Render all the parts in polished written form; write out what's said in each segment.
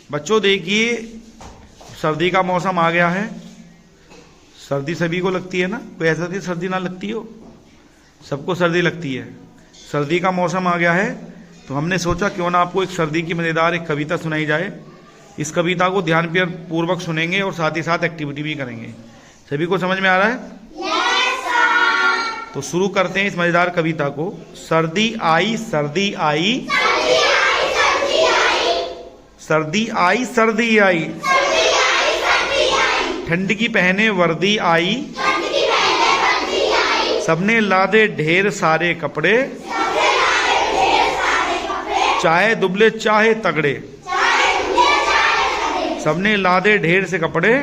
बच्चों देखिए, सर्दी का मौसम आ गया है। सर्दी सभी को लगती है ना, कोई ऐसा नहीं सर्दी ना लगती हो, सबको सर्दी लगती है। सर्दी का मौसम आ गया है तो हमने सोचा क्यों ना आपको एक सर्दी की मज़ेदार एक कविता सुनाई जाए। इस कविता को ध्यान पूर्वक सुनेंगे और साथ ही साथ एक्टिविटी भी करेंगे। सभी को समझ में आ रहा है? तो शुरू करते हैं इस मज़ेदार कविता को। सर्दी आई सर्दी आई, सर्दी आई सर्दी आई, ठंड की पहने वर्दी आई, सबने लादे ढेर सारे कपड़े, चाहे दुबले चाहे तगड़े, सबने लादे ढेर से कपड़े,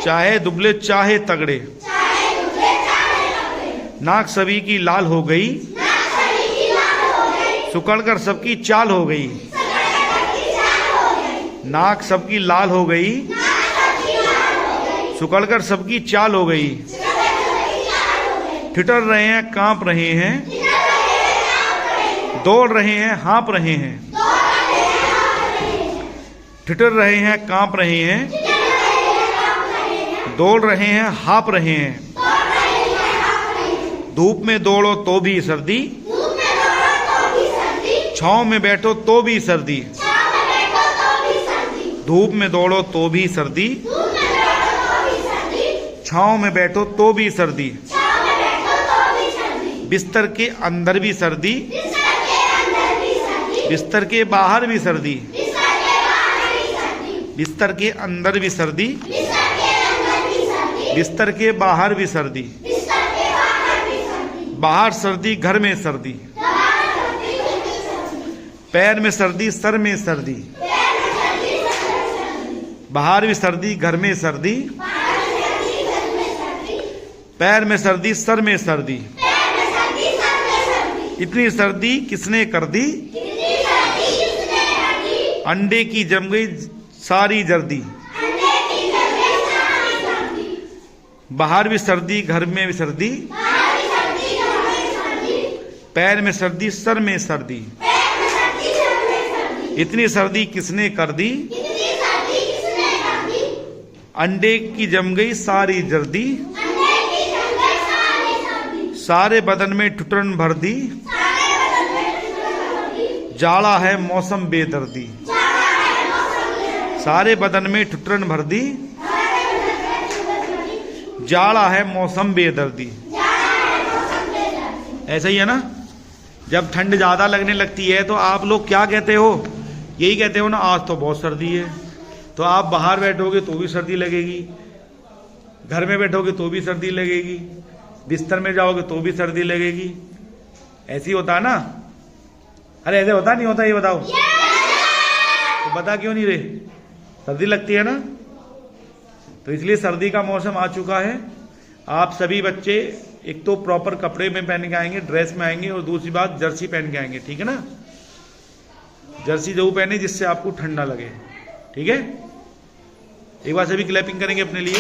चाहे दुबले चाहे तगड़े। नाक सभी की लाल हो गई, सुकड़कर सबकी चाल हो गई। नाक सबकी लाल हो गई, सुकड़कर सबकी चाल हो गई। ठिठुर रहे हैं कांप रहे हैं, दौड़ रहे हैं हाँप रहे हैं। ठिठुर रहे हैं कांप रहे हैं, दौड़ रहे हैं हाँप रहे हैं। धूप में दौड़ो तो भी सर्दी, छांव में बैठो तो भी सर्दी। धूप में दौड़ो तो भी सर्दी, छांव में बैठो तो भी सर्दी। बिस्तर के अंदर भी सर्दी, बिस्तर के बाहर भी सर्दी। बिस्तर के अंदर भी सर्दी, बिस्तर के बाहर भी सर्दी। बाहर सर्दी घर में सर्दी, पैर में सर्दी सर में सर्दी। बाहर भी सर्दी घर में सर्दी, पैर में सर्दी सर में सर्दी। इतनी सर्दी किसने कर दी, अंडे की जम गई सारी जर्दी। बाहर भी सर्दी घर में भी सर्दी, पैर में सर्दी सर में सर्दी। इतनी सर्दी किसने कर दी, अंडे की जम गई सारी जर्दी। सारे बदन में ठिठुरन भर दी, जाड़ा है मौसम बेदर्दी। सारे बदन में ठिठुरन भर दी, जाड़ा है मौसम बेदर्दी। ऐसा ही है ना, जब ठंड ज्यादा लगने लगती है तो आप लोग क्या कहते हो, यही कहते हो ना, आज तो बहुत सर्दी है। तो आप बाहर बैठोगे तो भी सर्दी लगेगी, घर में बैठोगे तो भी सर्दी लगेगी, बिस्तर में जाओगे तो भी सर्दी लगेगी। ऐसे ही होता है ना? अरे ऐसे होता नहीं होता, ये बताओ। तो बता क्यों नहीं रहे? सर्दी लगती है ना। तो इसलिए सर्दी का मौसम आ चुका है। आप सभी बच्चे एक तो प्रॉपर कपड़े में पहन के आएंगे, ड्रेस में आएंगे, और दूसरी बात जर्सी पहन के आएंगे, ठीक है ना? जर्सी जरूर पहने जिससे आपको ठंडा लगे, ठीक है? एक बार सभी क्लैपिंग करेंगे अपने लिए।